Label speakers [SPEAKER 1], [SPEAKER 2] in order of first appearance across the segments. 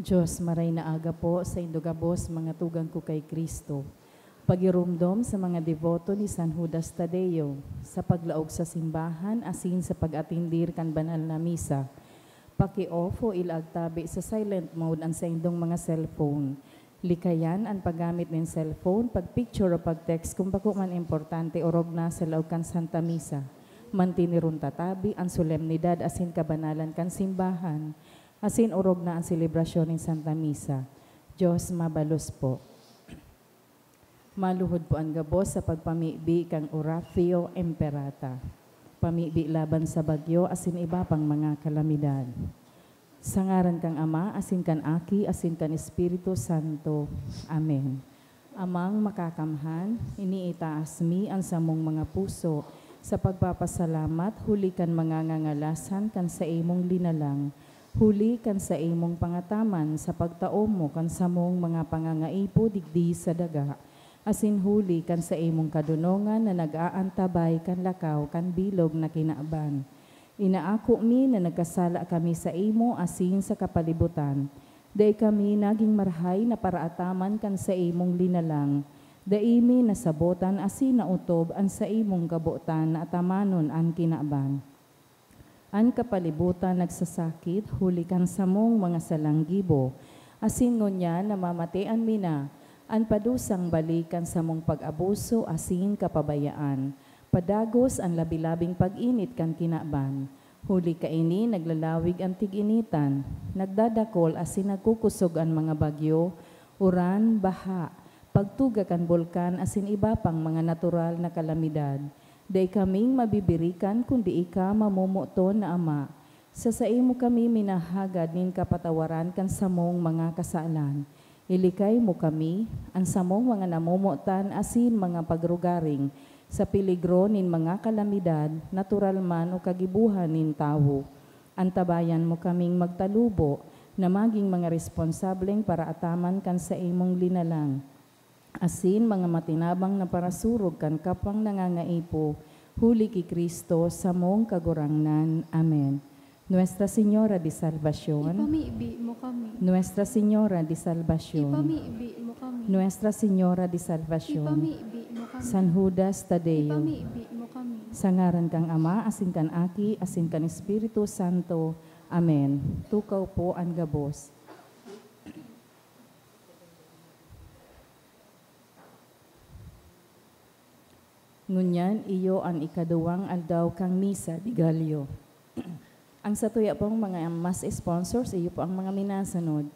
[SPEAKER 1] Diyos, maray na aga po sa indugabos mga tugang ko kay Kristo. Pagirumdom sa mga devoto ni San Judas Tadeo, sa paglaog sa simbahan, asin sa pag-atindir kan banal na misa. Paki-off o ilagtabi sa silent mode ang sa indong mga cellphone. Likayan ang paggamit ng cellphone, pag-picture o pag-text kung bako man importante orog na sa laog kan Santa Misa. Mantinirun tatabi ang solemnidad asin kabanalan kan simbahan, asin orog na ang selebrasyon ng Santa Misa. Diyos mabalos po. Maluhod po ang gabos sa pagpamibi kang Horacio Emperata. Pamibi laban sa bagyo asin iba pang mga kalamidad. Sangaran kang Ama, asin kan Aki, asin kan Espiritu Santo. Amen. Amang makakamhan, iniitaas mi ang samong mga puso sa pagpapasalamat, huli kan mga ngangalasan kan sa imong linalang. Huli kan sa imong pangataman sa pagtaom mo kan samong mga pangangaipo digdi sa daga. Asin huli kan sa imong kadunongan na nag-aantabay kan lakaw kan bilog na kinaaban. Inaako mi na nagkasala kami sa imo asin sa kapalibutan. Day kami naging marhay na paraataman kan sa imong linalang. Daimi nasabotan asin nautob an sa imong kabutan na atamanon an kinaaban. An kapalibutan nagsasakit, huli kan samong mga salanggibo. Asin ngunya namamatian mi na, an padusang balikan sa mong pag-abuso asin kapabayaan. Padagos ang labilabing pag-init kan kinaban. Huli kaini naglalawig ang tig-initan. Nagdadakol asin nagkukusog ang mga bagyo, uran, baha, pagtuga kan bulkan asin iba pang mga natural na kalamidad. Day kaming mabibirikan kundi ika mamumuton na Ama. Sa imo kami minahagad nin kapatawaran kan samong mga kasalan. Ilikay mo kami, ang samong mga namumutan asin mga pagrugaring, sa piligro nin mga kalamidad, natural man o kagibuhan nin tawo. Antabayan mo kaming magtalubo, na maging mga responsableng para ataman kan sa imong linalang. Asin mga matinabang na parasurog kan kapang nangangaipo, huli ki Kristo sa mong kagurangnan. Amen. Nuestra Señora de Salvación,
[SPEAKER 2] ipamibi mo kami.
[SPEAKER 1] Nuestra Señora de Salvación,
[SPEAKER 2] Ipamibi mo kami.
[SPEAKER 1] Nuestra Señora de Salvación,
[SPEAKER 2] Ipamibi mo kami.
[SPEAKER 1] San Judas Tadeo,
[SPEAKER 2] Ipamibi mo kami.
[SPEAKER 1] sangaran kang Ama, asin kan Aki, asin kan Espiritu Santo. Amen. Tukaw po ang gabos. Ngunyan, iyo ang ikaduwang aldaw kang misa di Galyo. Ang satuya pong mga mas sponsors, iyo po ang mga minasanod.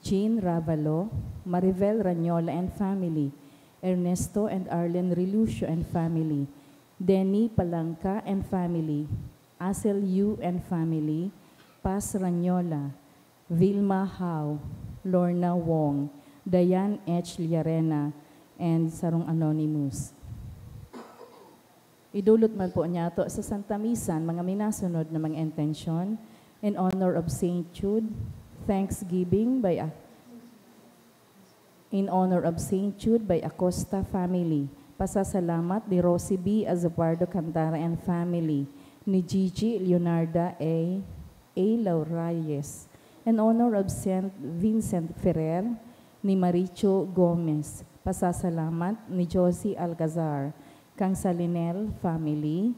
[SPEAKER 1] Jean Ravalo, Maribel Ranyola and family, Ernesto and Arlen Relucio and family, Denny Palangka and family, Asel Yu and family, Paz Ranyola, Vilma Hao, Lorna Wong, Diane H. Liarena, and Sarong Anonymous. Idulot man po niya to sa Santa Misan, mga minasunod na mga intensyon, in honor of St. Jude, Thanksgiving in honor of St. Jude by Acosta family, pasasalamat ni Rosie B. Azapardo Cantara and family, ni Gigi Leonarda A. Laurayes, in honor of St. Vincent Ferrer, ni Maricho Gomez, pasasalamat ni Josie Alcazar, kang Salinel family,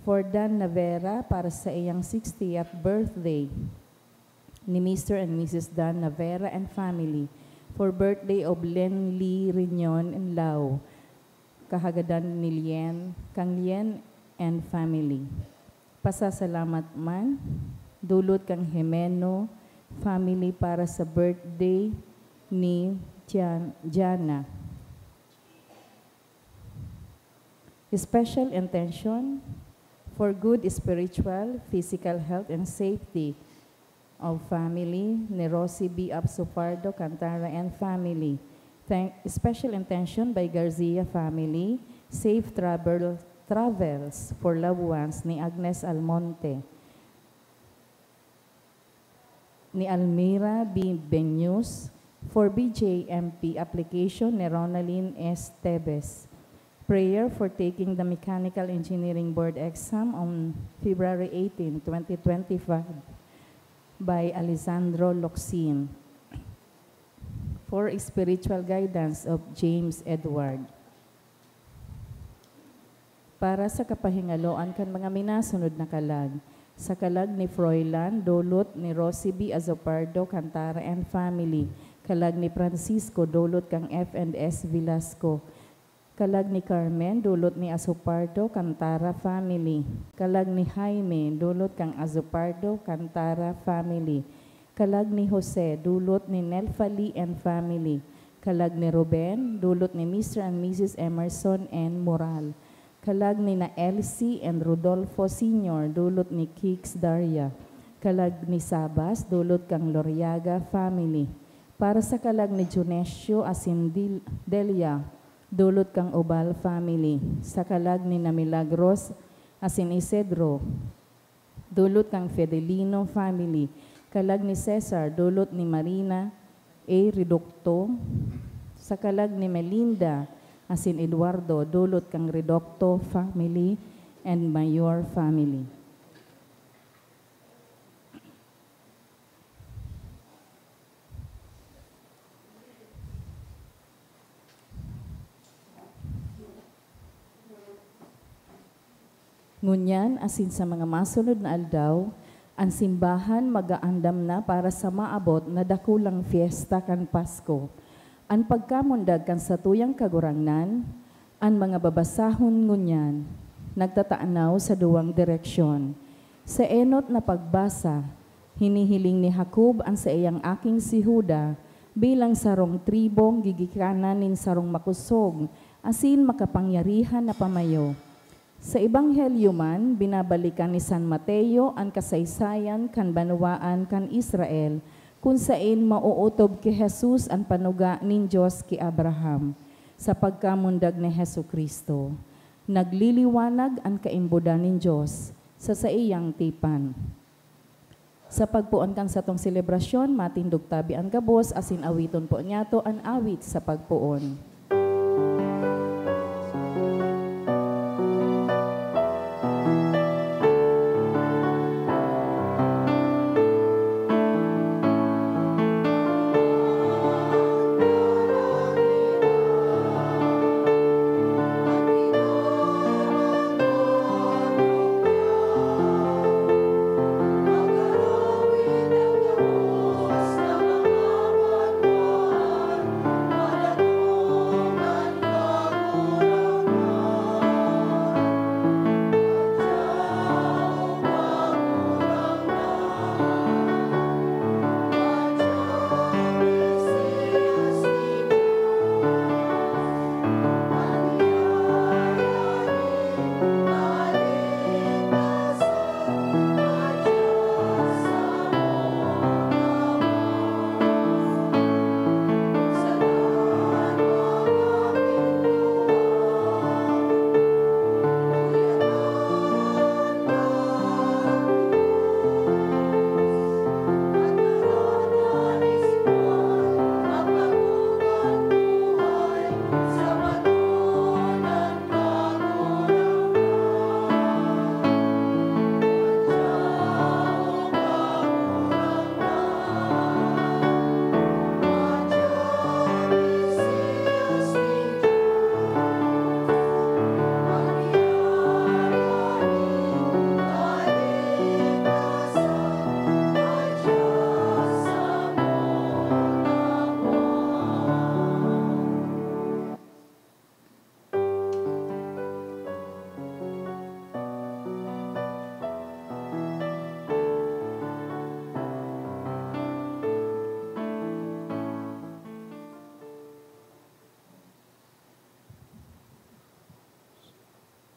[SPEAKER 1] for Dan Navera para sa iyang 60th birthday, ni Mr. and Mrs. Dan Navera and family, for birthday of Len Lee Rignon and Lau, kahagadan ni Lien, kang Lien and family. Pasasalamat man, dulot kang Jimeno family para sa birthday ni Jana. Special intention for good spiritual, physical health, and safety of family ni Rosie B. Absopardo Cantara and family. Special intention by Garcia family, safe travels for loved ones ni Agnes Almonte, ni Almira B. Benyus, for BJMP application ni Ronaldine S. Tebes. Prayer for taking the Mechanical Engineering Board exam on February 18, 2025. by Alessandro Locsin. For spiritual guidance of James Edward. Para sa kapahingaloan kan mga minasunod na kalag. Sa kalag ni Froilan, dulot ni Rosie B. Azopardo, Cantara and Family. Kalag ni Francisco, dulot kang F&S Velasco. Kalag ni Carmen, dulot ni Azopardo, Cantara Family. Kalag ni Jaime, dulot kang Azopardo, Cantara Family. Kalag ni Jose, dulot ni Nelfali and Family. Kalag ni Ruben, dulot ni Mr. and Mrs. Emerson and Moral. Kalag ni na Elsie and Rodolfo Sr., dulot ni Kix Daria. Kalag ni Sabas, dulot kang Loriaga Family. Para sa kalag ni Junesio Delia, dulot kang Obal Family. Sa kalag ni na Milagros asin Isidro, dulot kang Fedelino Family. Kalag ni Cesar, dulot ni Marina A. Reducto. Sa kalag ni Melinda, asin Eduardo, dulot kang Reducto Family and Mayor Family. Ngunyan, asin sa mga masunod na aldaw, ang simbahan magaandam na para sa maabot na dakulang fiesta kan Pasko. Ang pagkamundag kan sa tuyang kagurangnan, ang mga babasahon ngunyan, nagtataanaw sa duwang direksyon. Sa enot na pagbasa, hinihiling ni Jacob ang sa iyang aking si Juda bilang sarong tribong gigikanan nin sarong makusog, asin makapangyarihan na pamayo. Sa Ebanghelyo man, binabalikan ni San Mateo ang kasaysayan kan banwaan kan Israel, kung saan mauutob ki Jesus ang panuga nin Diyos ki Abraham, sa pagkamundag ni Hesu Kristo. Nagliliwanag ang kaimbuda nin Diyos sa iyang tipan. Sa pagpuon kan sa tong selebrasyon, matindog tabi ang gabos, asin awiton po niya to ang awit sa pagpuon.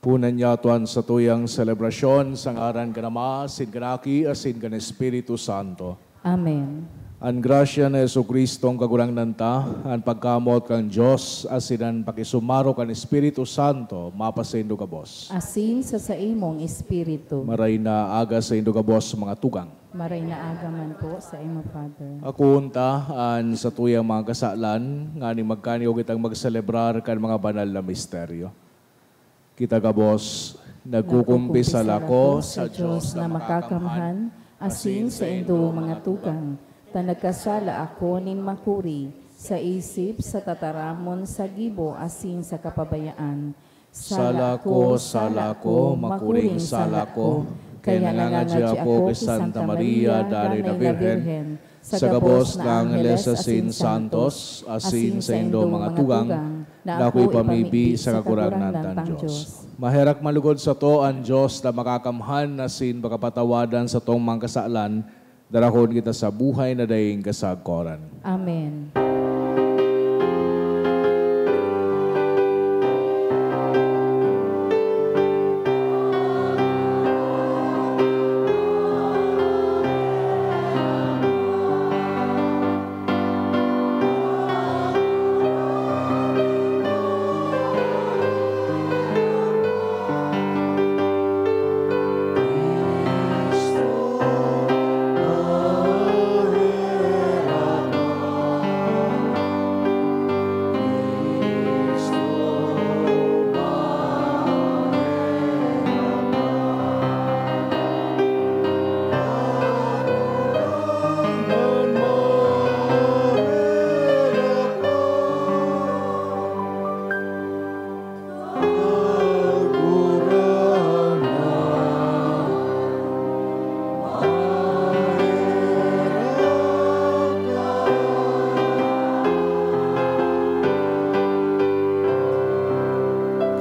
[SPEAKER 3] Punan niya tuan sa tuyang selebrasyon sang aran ka Ama, sin kanaki, asin kan Espiritu Santo.
[SPEAKER 1] Amen.
[SPEAKER 3] Ang grasya na Yesu Kristo ang kagurangnan ta, ang pagkamot kang Diyos, asin ang pakisumaro kan Espiritu Santo, mapasaindo ka Bos.
[SPEAKER 1] Asin sa imong espiritu.
[SPEAKER 3] Maray na aga sa indo ka Bos mga tugang.
[SPEAKER 1] Maray na agaman po sa imo, Father.
[SPEAKER 3] Ako unta, an sa tuyang mga kasalan, nga ni magkaniyo kitang magselebrar kan mga banal na misteryo. Kita ka Bos, nagkukumpisal ako sa Diyos na makakamhan,
[SPEAKER 1] asin sa indo mga tugang, tanagkasala ako nin makuri, sa isip, sa tataramon, sa gibo, asin sa kapabayaan.
[SPEAKER 3] Sala ko, makuring sala ko, kaya nangangadya ako kay Santa Maria, Dari na Virgen, sa gabos ng Angeles asin Santos, asin sa indo mga tugang, na ako'y pamibi sa kakurangnan ng Diyos. Maherak malugod sa to ang Diyos na makakamhan asin makapatawadan sa tong mga kasalan, darahon kita sa buhay na daing kasagkoran.
[SPEAKER 1] Amen.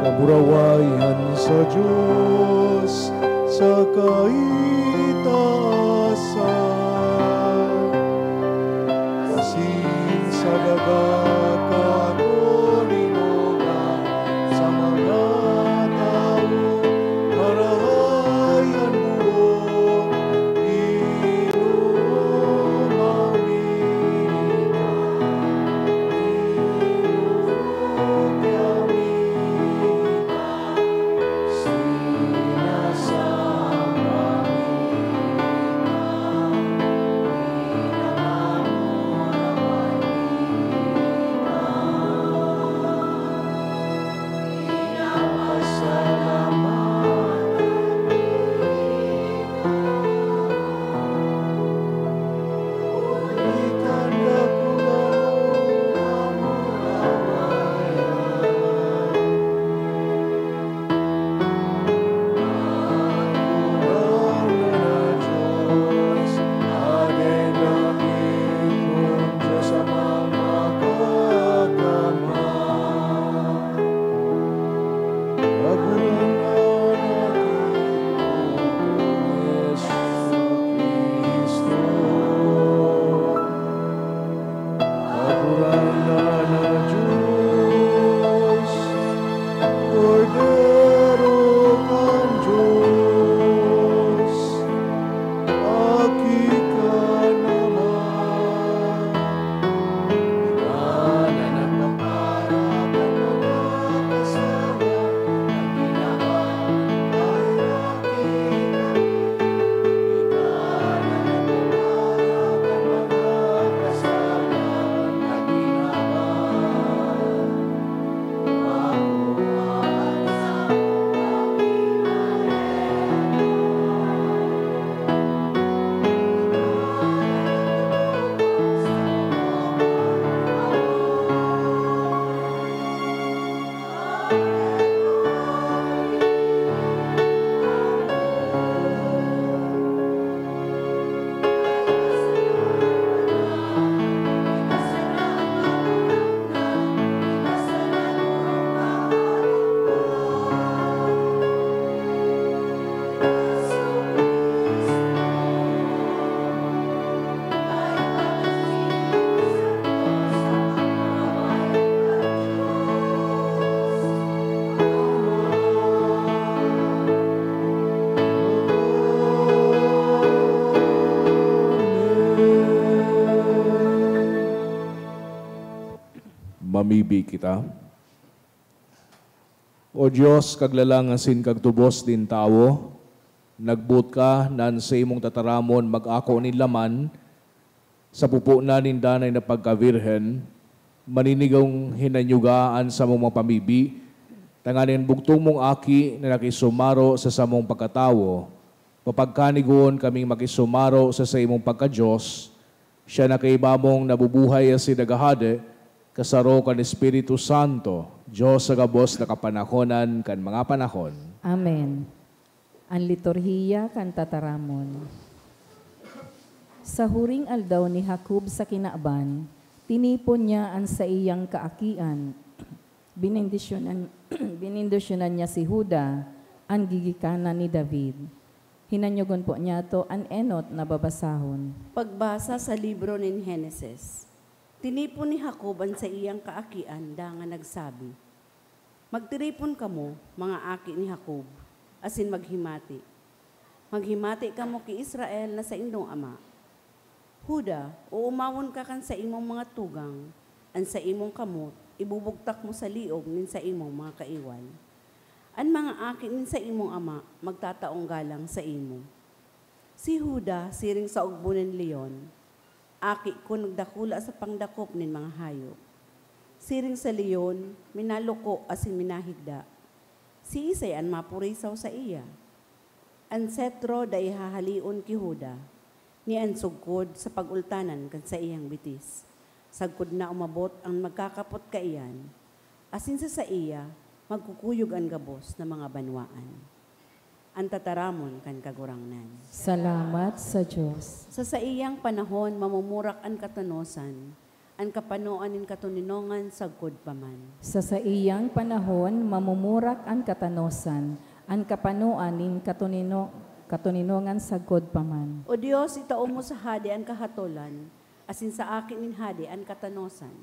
[SPEAKER 3] Kaburawayan sa Diyos sa kaitaasan, asin sa dagat kakoninugan sa mga tao, marahayan buong Mamibig kita. O Diyos, kaglalang asin kagtubos din tao, nagbut ka nan sa imong tataramon mag-ako ni laman, sa pupo na nindanay na pagkavirhen, maninigong hinanyugaan sa mong pamibi, tanganin bugtong mong aki na nakisumaro sa samong pagkatawo, Papagkanigon kaming makisumaro sa imong pagka-Diyos, siya na kay bamong nabubuhay si nagahade, kasaro kan Espiritu Santo, Diyos sa gabos na kapanahonan kan mga panahon.
[SPEAKER 1] Amen. Ang liturhiya kan tataramon. Sa huring aldaw ni Jacob sa kinaaban, tinipon niya ang sa iyang kaakian. Binindisyonan niya si Huda, ang gigikanan ni David. Hinanyogon po niya to ang enot na babasahon.
[SPEAKER 4] Pagbasa sa libro ni Genesis, tinipon ni Jacob ang sa iyang kaakian, da nga nagsabi, magtiripon kamo, mga aki ni Jacob, asin maghimati. Maghimati kamo ki Israel na sa indong ama. Huda, uumawon ka kan sa imong mga tugang, an sa imong kamot, ibubugtak mo sa liog nin sa imong mga kaiwan. An mga aki nin sa imong ama, magtataong galang sa imo. Si Huda, siring sa ugbunin leon, aki ko nagdakula sa pangdakop nin mga hayop. Siring sa leon, minaluko asin minahigda. Si Isay an mapurisaw sa iya. An setro da ihahalion ki Huda, ni an sugkod sa pagultanan kan sa iyang bitis. Sagkod na umabot ang magkakapot kaiyan, asin sa iya, magkukuyog ang gabos na mga banwaan. Ang tataramon kan kagurangnan.
[SPEAKER 1] Salamat sa Diyos.
[SPEAKER 4] Sa iyang panahon, mamumurak ang katanosan, ang kapanoan nin katuninongan sagkod paman.
[SPEAKER 1] Sa iyang panahon, mamumurak ang katanosan, ang kapanuan nin katuninongan sagkod paman.
[SPEAKER 4] O Diyos, itao mo sa hadi ang kahatulan, asin sa akin nin hadi ang katanosan.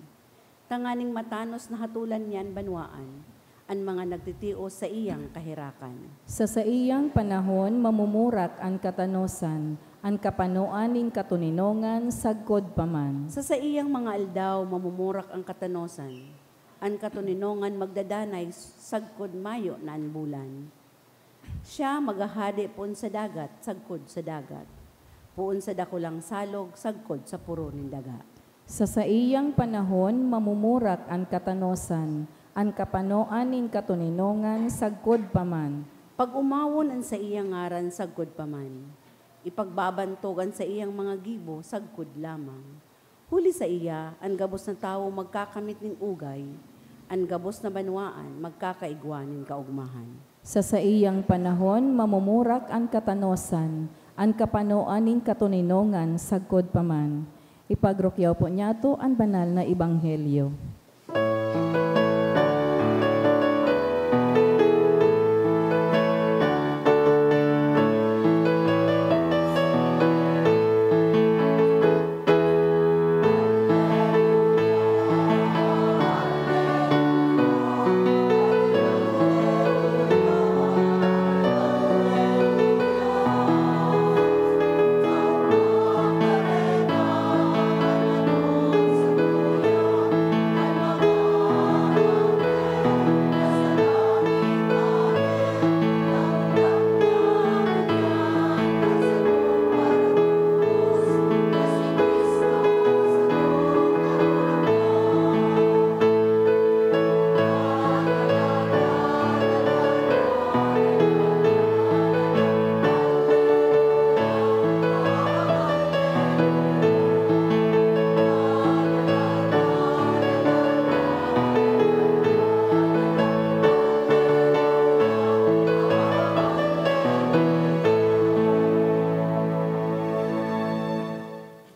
[SPEAKER 4] Tanganing matanos na hatulan niyan banwaan, ang mga nagtitio sa iyang kahirakan.
[SPEAKER 1] Sa iyang panahon, mamumurak ang katanosan, ang kapanuan nin katuninongan sagkod paman.
[SPEAKER 4] Sa iyang mga aldaw, mamumurak ang katanosan, ang katuninongan magdadanay sagkod mayo na ang bulan. Siya magahadi pun sa dagat, sagkod sa dagat. Puon sa dakulang salog, sagkod sa puro nin daga.
[SPEAKER 1] Sa iyang panahon, mamumurak ang katanosan, ang kapanoan nin katuninongan sagkod paman.
[SPEAKER 4] Pag umawon ang sa iyang ngaran, sagkod paman. Ipagbabantogan sa iyang mga gibo, sagkod lamang. Huli sa iya, ang gabos na tao magkakamit ning ugay, ang gabos na banwaan magkakaigwa nin kaugmahan.
[SPEAKER 1] Sa iyang panahon, mamumurak ang katanosan, ang kapanoan nin katuninongan sagkod paman. Ipagrokyaw po niya to ang banal na ebanghelyo.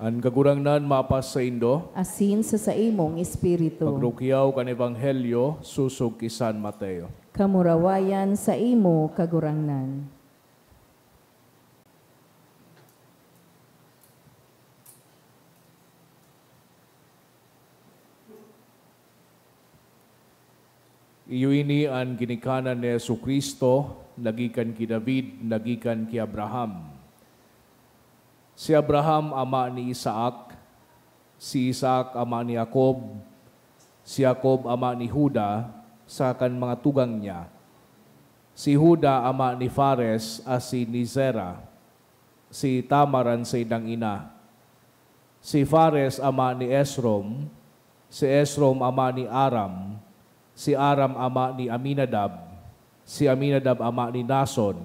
[SPEAKER 3] Ang kagurangnan mapas sa Indo,
[SPEAKER 1] Asin sa imong espiritu.
[SPEAKER 3] pagrukyaw kan Ebanghelyo, susog ki San Mateo.
[SPEAKER 1] Kamurawayan sa imo kagurangnan.
[SPEAKER 3] Iyoini ang ginikanan ni Jesucristo, nagikan ki David, nagikan ki Abraham. Si Abraham ama ni Isaac, si Isaac ama ni Jacob, si Jacob ama ni Huda, sa kan mga tugang niya. Si Huda ama ni Fares asi ni Zera, si Tamaran sa idang ina. Si Fares ama ni Esrom, si Esrom ama ni Aram, si Aram ama ni Aminadab, si Aminadab ama ni Nason,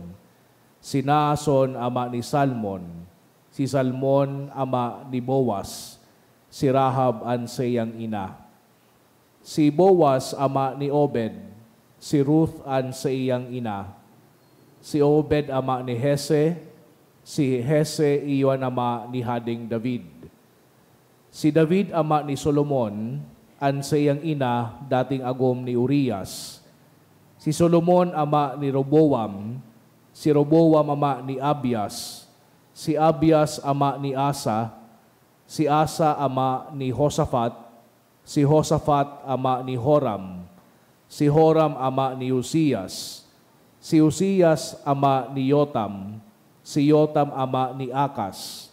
[SPEAKER 3] Si Naason, ama ni Salmon. Si Salmon, ama ni Boaz. Si Rahab ang siyang ina. Si Boaz, ama ni Obed. Si Ruth ang siyang ina. Si Obed, ama ni Hese. Si Hese, iyon ama ni Hading David. Si David, ama ni Solomon, ang siyang ina, dating agom ni Urias. Si Solomon, ama ni Roboam. Si Roboam, ama ni Abias. Si Abias, ama ni Asa. Si Asa, ama ni Josaphat. Si Josaphat, ama ni Horam. Si Horam, ama ni Uzias. Si Uzias, ama ni Yotam. Si Yotam, ama ni Akas.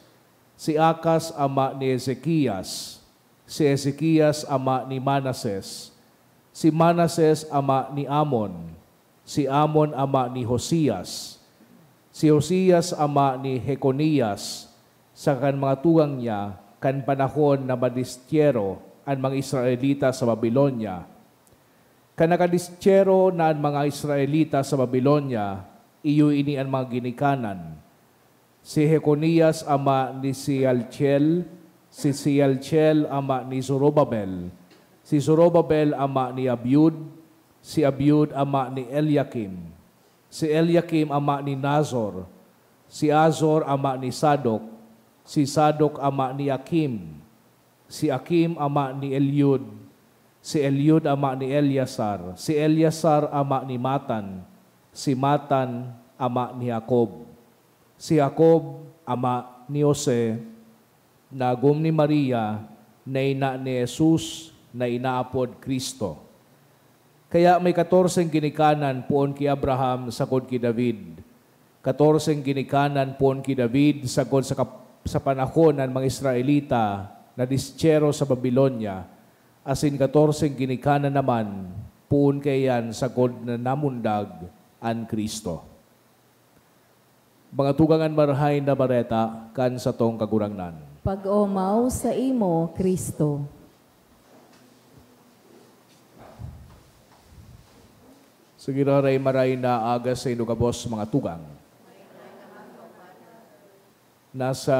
[SPEAKER 3] Si Akas, ama ni Ezekias. Si Ezekias, ama ni Manases. Si Manases, ama ni Amon. Si Amon, ama ni Hosias. Si Hosias, ama ni Jeconias. Sa kan mga tugang niya, kan panahon na madistyero ang mga Israelita sa Babylonia. Kan nakadistyero na ang mga Israelita sa Babylonia, iyo ini ang mga ginikanan. Si Jeconias, ama ni Sialtiel. Si Sialtiel, ama ni Zorobabel. Si Zorobabel, ama ni Abiud. Si Abiud, ama ni Eliakim. Si Eliakim, ama ni Nazor. Si Azor, ama ni Sadok. Si Sadok, ama ni Akim. Si Akim, ama ni Eliud. Si Eliud, ama ni Eliasar. Si Eliasar, ama ni Matan. Si Matan, ama ni Jacob. Si Jacob, ama ni Jose, na agom ni Maria, na ina ni Jesus, na inaapod Kristo. Kaya may 14 ginikanan poon ki Abraham sakod ki David. 14 ginikanan poon ki David sakod sa panahon ng mga Israelita na distyero sa Babylonia. Asin 14 ginikanan naman poon kayan sakod na namundag an Kristo. Mga tugangan marahay na bareta kan sa tong kagurangnan.
[SPEAKER 1] Pag-omaw sa imo, Kristo.
[SPEAKER 3] Sige ray maray na aga sa inugabos mga tugang. Nasa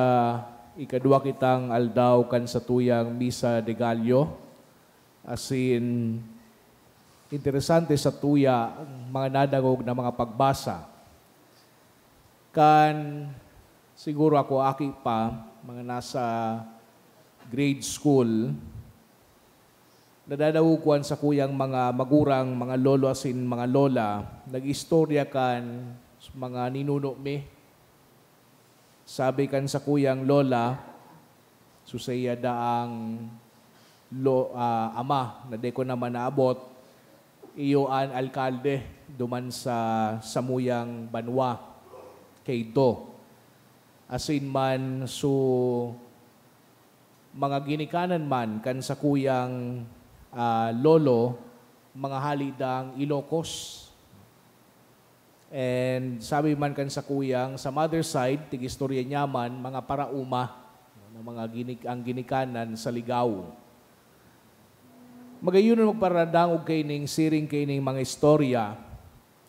[SPEAKER 3] ikadua kitang aldaw kan sa tuyang Misa de Gallo. Asin, interesante sa tuya mga nadangog na mga pagbasa. Kan siguro ako aki pa, mga nasa grade school, nadadawukuan sa kuyang mga magurang, mga lolo asin mga lola, nag-istorya kan mga ninuno mi. Sabi kan sa kuyang lola, susaya daang ama, na de ko naman naabot, iyo an alkalde, duman sa Samuyang Banwa, kay Do. Asin man, mga ginikanan man, kan sa kuyang lolo, mga halidang Ilocos. And sabi man kan sa kuyang, sa mother side, tig-istorya niya man, mga parauma, ang ginikanan sa Ligaw. Magayon magparadangog kay ning siring kay ning mga istorya,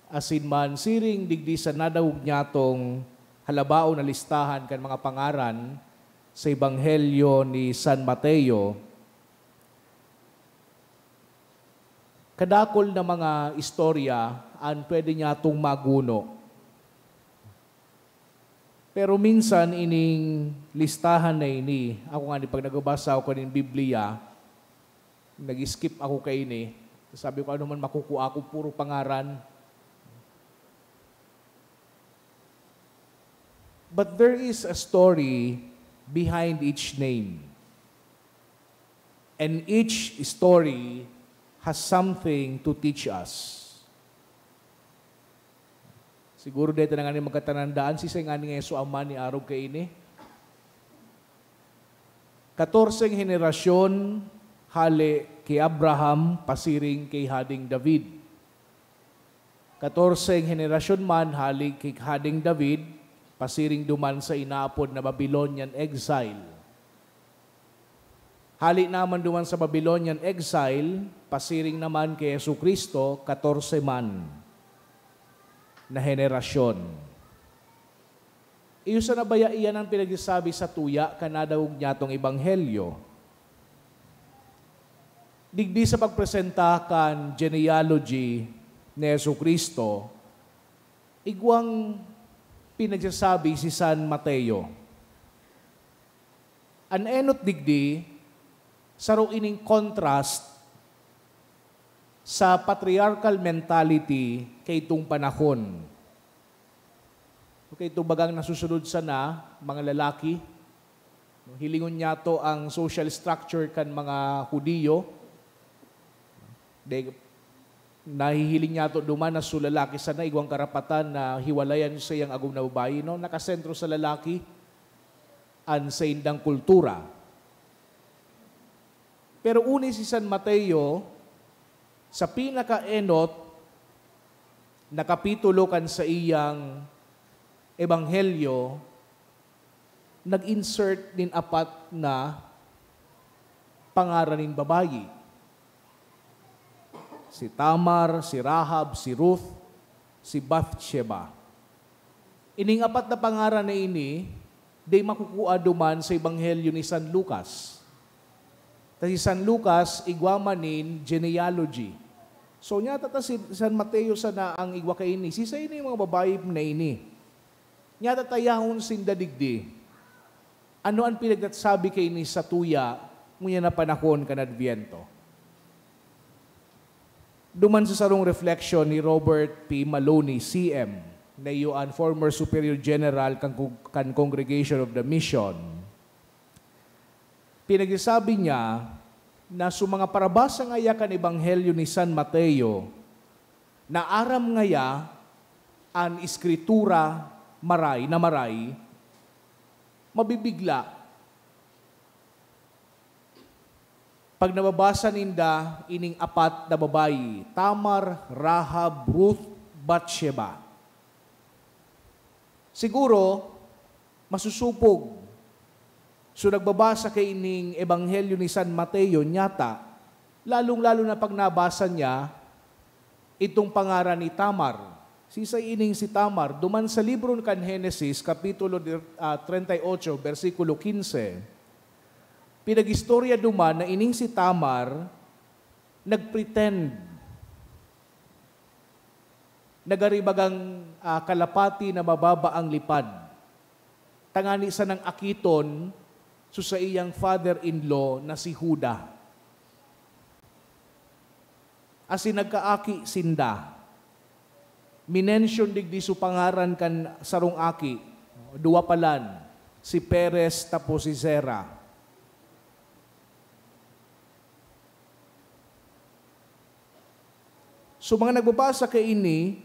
[SPEAKER 3] asin man siring digdi sa nadawog niya tong halabao na listahan kan mga pangaran sa Ebanghelyo ni San Mateo. Kadakol na mga istorya ang pwede niya itong maguno. Pero minsan ining listahan na ini, ako nga pag nagbabasa ako ng Biblia, nag-skip ako kay ini, sabi ko ano man makukuha ako, puro pangaran. But there is a story behind each name. And each story has something to teach us. Siguro dito na nga ni magkatanandaan, si nga ni Yesu Ama ni Arog kay ini. 14 henerasyon hali kay Abraham, pasiring kay Hading David. 14 henerasyon man hali kay Hading David, pasiring duman sa inaapod na Babylonian exile. Hali naman duman sa Babylonian exile, pasiring naman kay Yesu Kristo, 14 man na henerasyon. Iyo sa nabaya iyan ang pinagsasabi sa tuya, kanadawog niya itong ebanghelyo. Digdi sa pagpresenta kan genealogy ni Jesucristo, igwang pinagsasabi si San Mateo. An enot digdi, saro ining contrast sa patriarchal mentality kay itong panahon. Okay, ito bagang nasusunod sana, mga lalaki. Hilingon niya to ang social structure kan mga Hudiyo. Nahihiling niya to duman na su lalaki sana, igwang karapatan na hiwalayan sa iyang agong na babae. No? Nakasentro sa lalaki an sa indang kultura. Pero uni si San Mateo, sa pinaka-enot na kapitulo kan sa iyang ebanghelyo, nag-insert din apat na pangaraning babayi. Si Tamar, si Rahab, si Ruth, si Bathsheba. Ining apat na pangaran na ini, di makukuha duman sa ebanghelyo ni San Lucas. Kasi San Lucas, igwamanin genealogy. So niya tata si San Mateo sana ang igwa kay ini. Sisa ini mga babae na ini. Nya tatayahon sinda digdi. Ano ang pinagsabi kay ni sa tuya ngunya na panahon kan Adviento? Duman sa sarong reflection ni Robert P. Maloney, CM, na yuan former Superior General kan Congregation of the Mission. Pinagsasabi niya na sa mga parabasa ngaya kan Ebanghelyo ni San Mateo, na aram ngaya an iskritura maray, mabibigla. Pag nababasa ninda, ining apat na babayi, Tamar, Rahab, Ruth, Bathsheba. Siguro, masusupog. So nagbabasa kay ining Ebanghelyo ni San Mateo, nyata, lalong-lalo na pag nabasa niya, itong pangaran ni Tamar. Sisa ining si Tamar, duman sa libro kan Genesis, kapitulo 38, versikulo 15, pinag-istorya duman na ining si Tamar, nagpretend, nagaribagang kalapati na mababa ang lipad. Tangani sa ng akiton, so sa iyang father-in-law na si Huda. Asin nagkaaki sinda. Minention digdi su pangaran kan sarong aki, dua palan, si Perez tapos si Zera. So mga nagbabasa kay ini,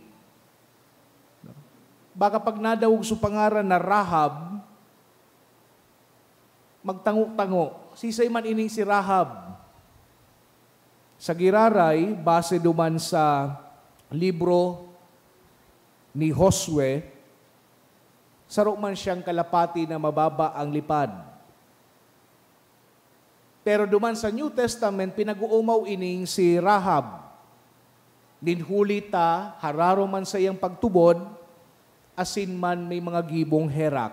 [SPEAKER 3] baka pag nadawog su pangaran na Rahab, magtango-tango. Sisay man ining si Rahab. Sa giraray, base duman sa libro ni Josue, saro man siyang kalapati na mababa ang lipad. Pero duman sa New Testament, pinag-uumaw ining si Rahab. Ninhulita, hararo man sa iyang pagtubod, asin man may mga gibong herak.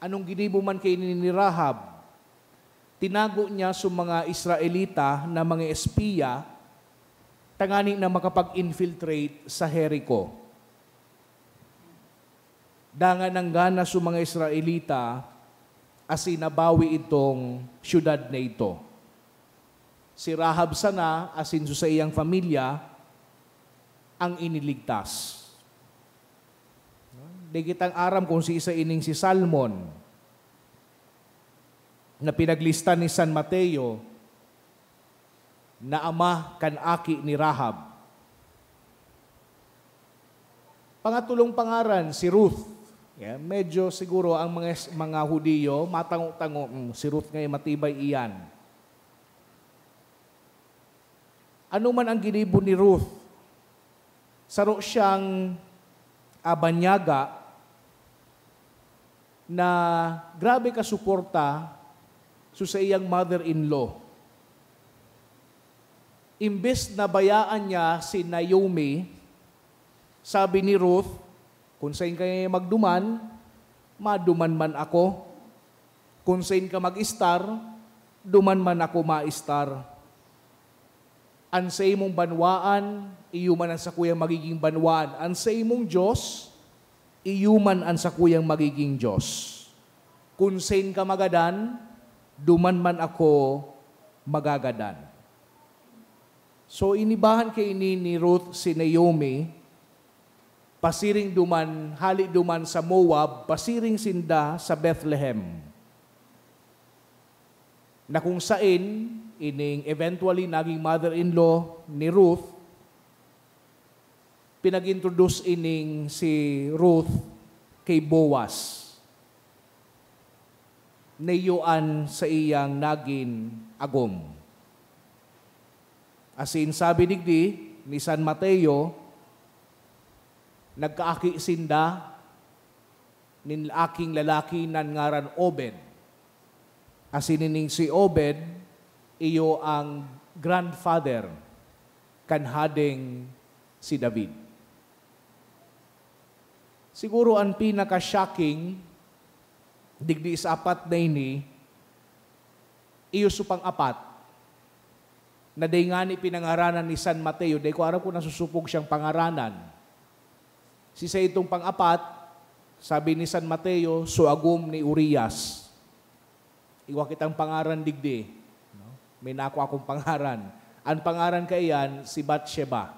[SPEAKER 3] Anong ginibo man kay ni Rahab? Tinago niya sa mga Israelita na mga espiya, tangani na makapag-infiltrate sa Jericho. Dangan ng gana sa mga Israelita asin nabawi itong syudad na ito. Si Rahab sana asin sa iyang pamilya ang iniligtas. Di kitang aram kung si isa ining si Salmon na pinaglista ni San Mateo na ama kan aki ni Rahab. Pangatulong pangaran, si Ruth. Yeah, medyo siguro ang mga Hudiyo, matango-tango, si Ruth ngayon matibay iyan. Ano man ang ginibo ni Ruth, saro siyang banyaga na grabe ka suporta sa iyang mother-in-law. Imbes na bayaan niya si Naomi, sabi ni Ruth, kung saan kayo magduman, maduman man ako. Kung saan ka mag-star, duman man ako ma-star. An sa imong banwaan, iyuman ang sa kuyang magiging banwaan. An sa imong Diyos, iyuman ang sa kuyang magiging Diyos. Kung saan ka magadan, duman man ako magagadan. So inibahan kay ni Ruth si Naomi, pasiring duman, hali duman sa Moab, pasiring sinda sa Bethlehem. Na kung saan, ining eventually naging mother-in-law ni Ruth, pinag-introduce ining si Ruth kay Boaz. Nayuan sa iyang naging agom. Asin sabi digdi ni San Mateo, nagkaaki sinda nin aking lalaki nan ngaran Obed. Asinining si Obed, iyo ang grandfather kanhadeng si David. Siguro ang pinaka-shocking, digdi sa apat na ini, iyo supang apat, na day nga ni pinangaranan ni San Mateo, day ko araw ko nasusupog siyang pangaranan. Si sa itong pang-apat, sabi ni San Mateo, suagom ni Urias. Iwa kitang pangaran digdi. No? May nako akong pangaran. Ang pangaran kayan, si Bathsheba.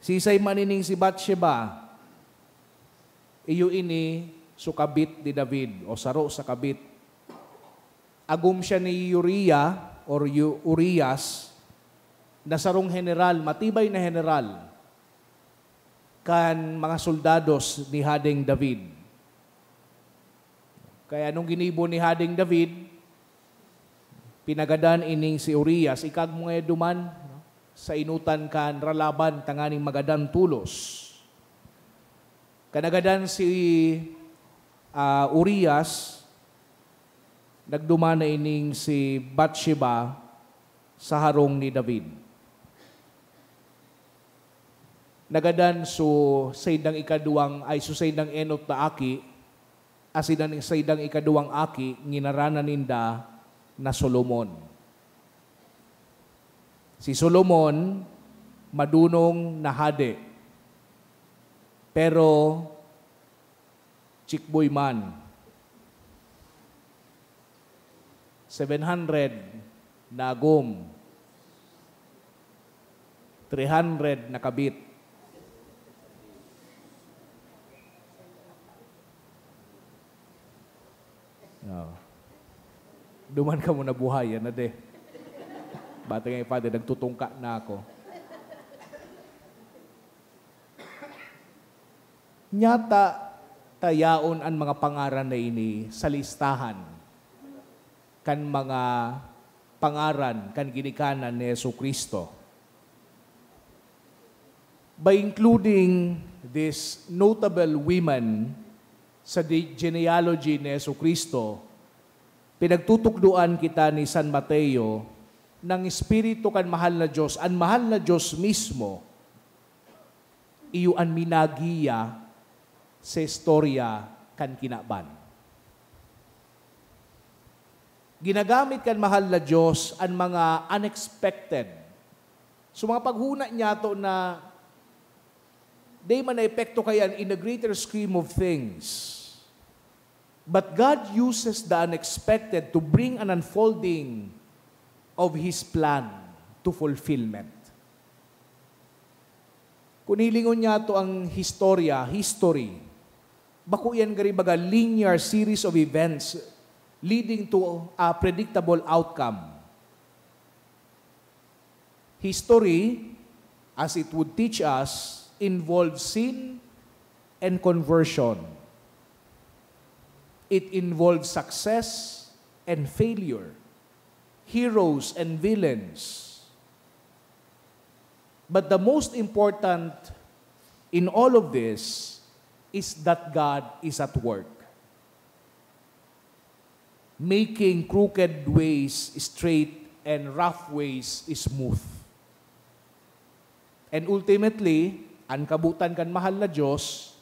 [SPEAKER 3] Sisay manining si Bathsheba, iyo ini sukabit ni David, o saro sa kabit. Agum siya ni Uriah, or Urias, na sarong general, matibay na general, kan mga soldados ni Hadeng David. Kaya nung ginibo ni Hadeng David, pinagadan ining si Urias, ikag mga duman, no? Sa inutan kan ralaban tanganing magadan tulos. Kanagadan si Urias, nagduman na ining si Bathsheba sa harong ni David. Nagadan so saydang ikaduang ay so saydang enot na aki, asidan saydang ikaduang aki nginaranan ninda na Solomon. Si Solomon madunong na hade, pero chikboy man. 700 na agom, 300 na kabit. No. Duman ka muna buhay, yan na de. Bata nga yung father, nagtutungka na ako. Nyata, tayaon ang mga pangaran na ini sa listahan kan mga pangaran kan ginikanan ni Jesucristo. By including these notable women sa genealogy ni Jesucristo, pinagtutukduan kita ni San Mateo ng Espiritu kan mahal na Diyos, ang mahal na Diyos mismo, iyo ang minagiya sa istorya kan kinaban. Ginagamit kan mahal na Diyos ang mga unexpected. So mga paghuna niya to na di man na-epekto kayan in the greater scheme of things. But God uses the unexpected to bring an unfolding of His plan to fulfillment. Kung hilingon niya to ang history, bako yan gari baga linear series of events leading to a predictable outcome. History, as it would teach us, involves sin and conversion. It involves success and failure, heroes and villains. But the most important in all of this is that God is at work, making crooked ways straight and rough ways smooth. And ultimately, ang kabutan kan mahal na Diyos,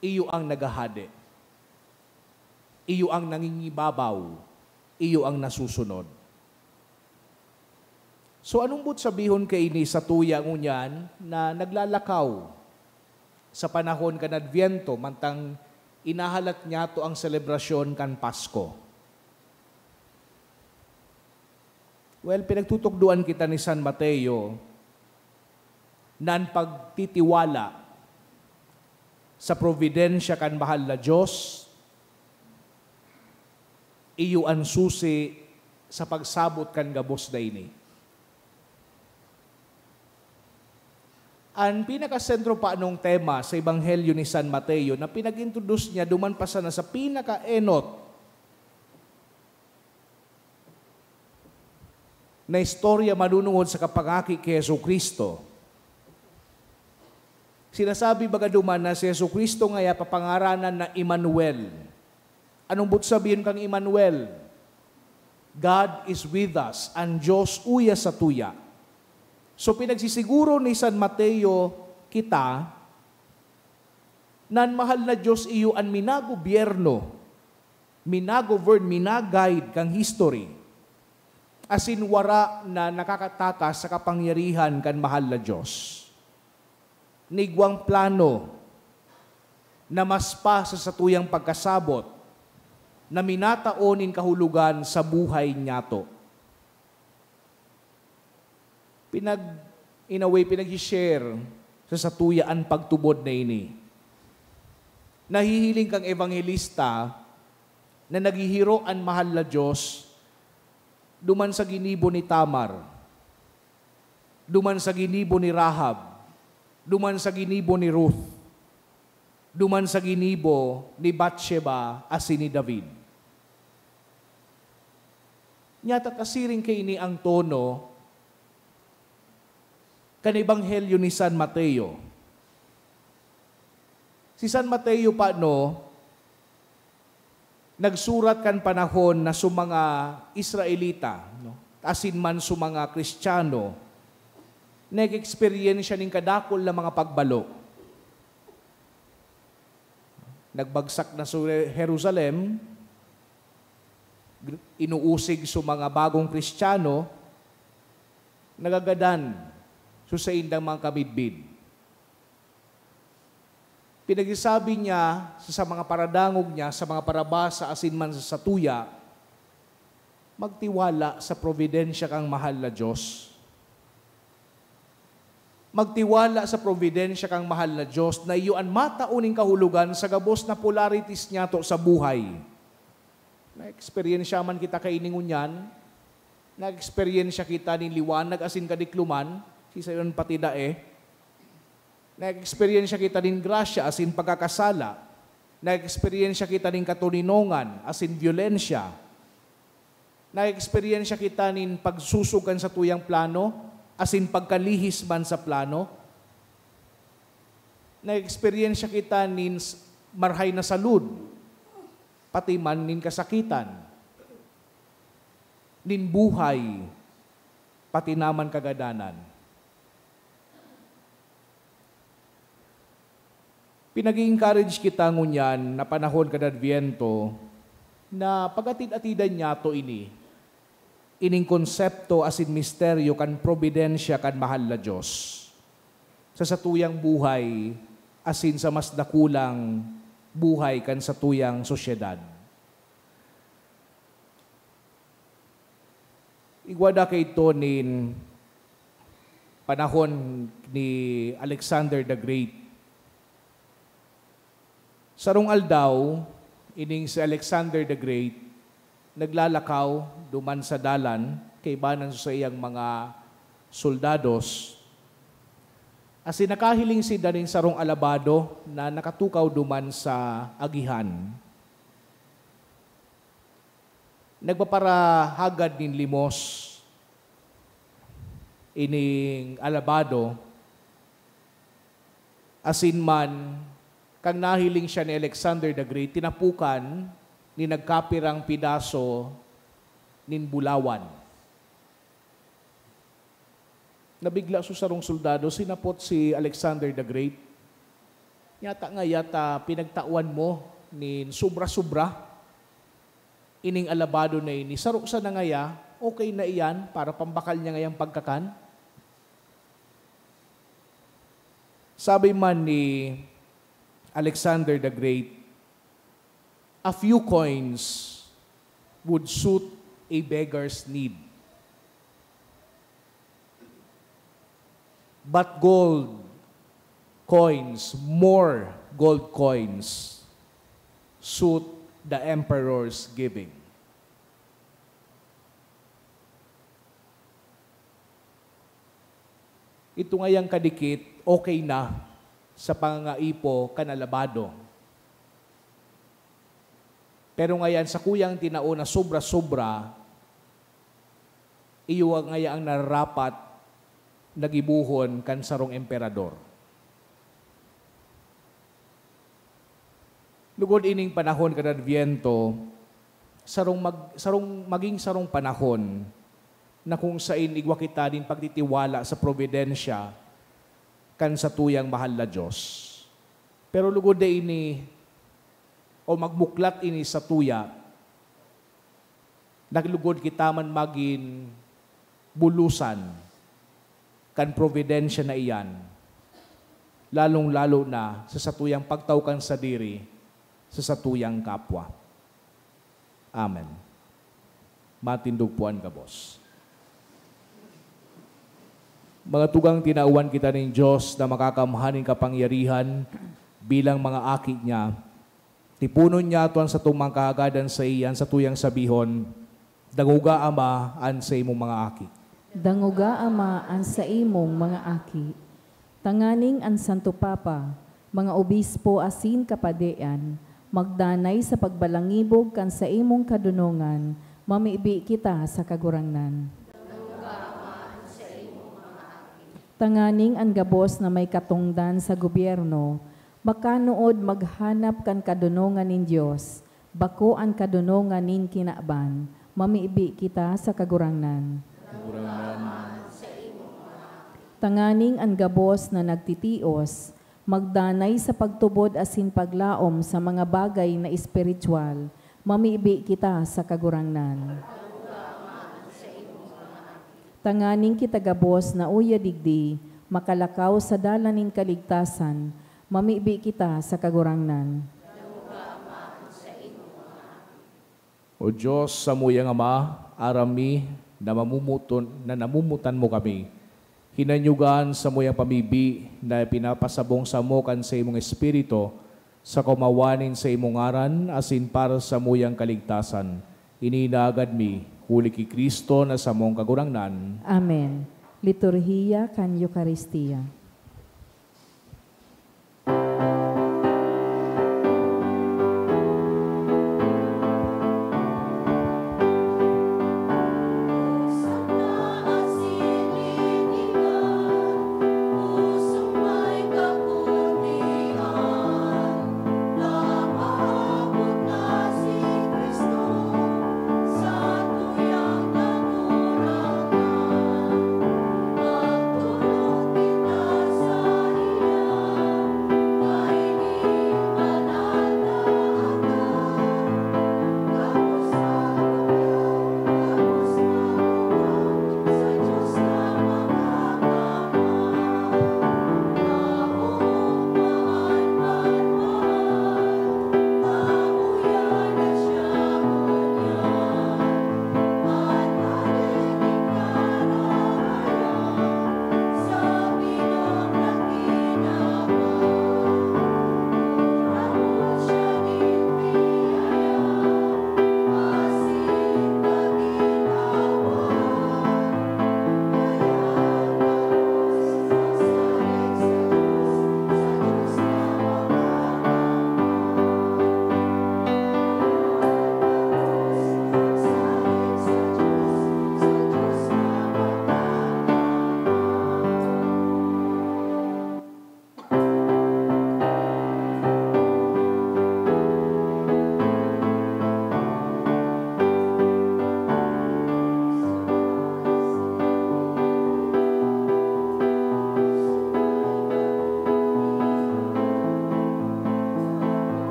[SPEAKER 3] iyo ang nagahade. Iyo ang nangingibabaw. Iyo ang nasusunod. So anong but sabihon kay ini sa tuya ngunyan na naglalakaw sa panahon kan Adviento mantang inahalat niya to ang selebrasyon kan Pasko? Well, pinagtutukduan kita ni San Mateo nan pagtitiwala sa providensya kan mahal na Diyos, iyo ang susi sa pagsabot kan gabos na ini. Ang pinakasentro pa anong tema sa Ebanghelyo ni San Mateo na pinag-introduce niya duman pa sana sa pinaka-enot na istorya manunungod sa kapangaki kay Jesucristo. Sinasabi baga duman na si Jesucristo ngaya papangaranan na Emmanuel. Anong but sabihin kang Emmanuel? God is with us, ang Diyos uya sa tuya. So pinagsisiguro ni San Mateo kita, nan mahal na Diyos iyo ang minagobyerno, minagovern, minaguide kang history, asin wara na nakakatakas sa kapangyarihan kan mahal na Diyos. Nigwang plano na mas pa sa satuyang pagkasabot na minataonin kahulugan sa buhay niyato. Pinag-share sa satuyaan pagtubod na ini. Nahihiling kang evangelista na naghihiro ang mahal na Diyos duman sa ginibo ni Tamar, duman sa ginibo ni Rahab, duman sa ginibo ni Ruth, duman sa ginibo ni Bathsheba asin ni David. Nyata kasiring kay ini ang tono kan Ebanghelyo ni San Mateo. Si San Mateo nagsurat kan panahon na mga Israelita, asin man mga Kristiyano, nag-experience ng kadakol na mga pagbalo. Nagbagsak na sa Jerusalem, inuusig mga bagong Kristiyano, nagagadan sa indang mga kamidbid. Pinagsasabi niya sa mga paradangog niya, sa mga parabasa asin man sa tuya, magtiwala sa providensya kang mahal na Diyos. Magtiwala sa providensya kang mahal na Diyos na iyo ang matauning kahulugan sa gabos na polarities niya to sa buhay. Na-experience man kita kainingon yan, na-experience kita ni liwanag asin kadikluman, si sayon pati dae. Na-experience kita din grasya asin pagkakasala. Na-experience kita din katuninongan asin violensya. Na-experience kita din pagsusugan sa tuyang plano asin pagkalihis man sa plano. Na-experience kita din marhay na salud pati man nin kasakitan. Nin buhay pati naman kagadanan. Pinag-encourage kita ngunyan na panahon kad Adviento na pagatid-atidan niya to ining konsepto asin misteryo kan providensya kan mahal na Diyos sa satuyang buhay asin sa mas dakulang buhay kan satuyang sosyedad. Igwada kay ito nin panahon ni Alexander the Great. Sarong aldaw, ining si Alexander the Great, naglalakaw duman sa dalan, kay banan sa iyang mga soldados. As nakahiling si daning sarong alabado na nakatukaw duman sa agihan. Nagpaparahagad nin limos ining alabado, asin man kang nahiling siya ni Alexander the Great, tinapukan ni nagkapirang pidaso nin bulawan. Nabigla sa sarong soldado, sinapot si Alexander the Great. yata pinagtauan mo ni sobra-sobra, ining alabado na ini, saro sa na ngaya, okay na iyan para pambakal niya ngayang pagkakan? Sabi man ni Alexander the Great, a few coins would suit a beggar's need. But gold coins, more gold coins, suit the emperor's giving. Ito ngayang kadikit, okay na sa pangangaipo kanalabado. Pero ngayon, sa kuyang tinao na sobra-sobra, iyo ngayon ang nararapat nagibuhon kan sarong emperador. Lugod ining panahon kan Adviento, maging sarong panahon na kung sain igwa kita din pagtitiwala sa providensya kan sa tuyang mahal na Diyos. Pero lugod na ini, o magmuklat ini sa tuya, naglugod kita man maging bulusan kan providensya na iyan, lalong-lalo na sa satuyang pagtawkan sa diri, sa satuyang kapwa. Amen. Matindog puan ka, boss. Mga tugang tinauan kita ng Diyos na makakamhaning kapangyarihan bilang mga aki niya, tipunon niya tuan sa tumang kaagadan sa iyan sa tuyang sabihon, danguga Ama an sa imong mga aki.
[SPEAKER 1] Danguga Ama an sa imong mga aki. Tanganing an Santo Papa, mga obispo asin kapadean, magdanay sa pagbalangibog kan sa imong kadunungan, mamibi kita sa kagurangnan. Tanganing ang gabos na may katungdan sa gobyerno, makanood maghanap kan kadunungan nin Diyos, bako ang kadunungan nin kinaban, mamibi kita sa kagurangnan. Tanganing ang gabos na nagtitios, magdanay sa pagtubod asin paglaom sa mga bagay na espiritual, mamibi kita sa kagurangnan. Tanganing kita gabos na uya digdi, makalakaw sa dalaning kaligtasan, mamibi kita sa kagurangnan.
[SPEAKER 3] O Diyos, sa muyang Ama, arami na namumutan mo kami. Hinanyugan sa muyang pamibi na pinapasabong sa mo kan sa imong espiritu, sa kumawanin sa imong aran, asin para sa muyang kaligtasan. Ininagad mi, huli ki Kristo na sa mong kagurangnan.
[SPEAKER 1] Amen. Liturhiya kan Eucharistia.
[SPEAKER 5] Sa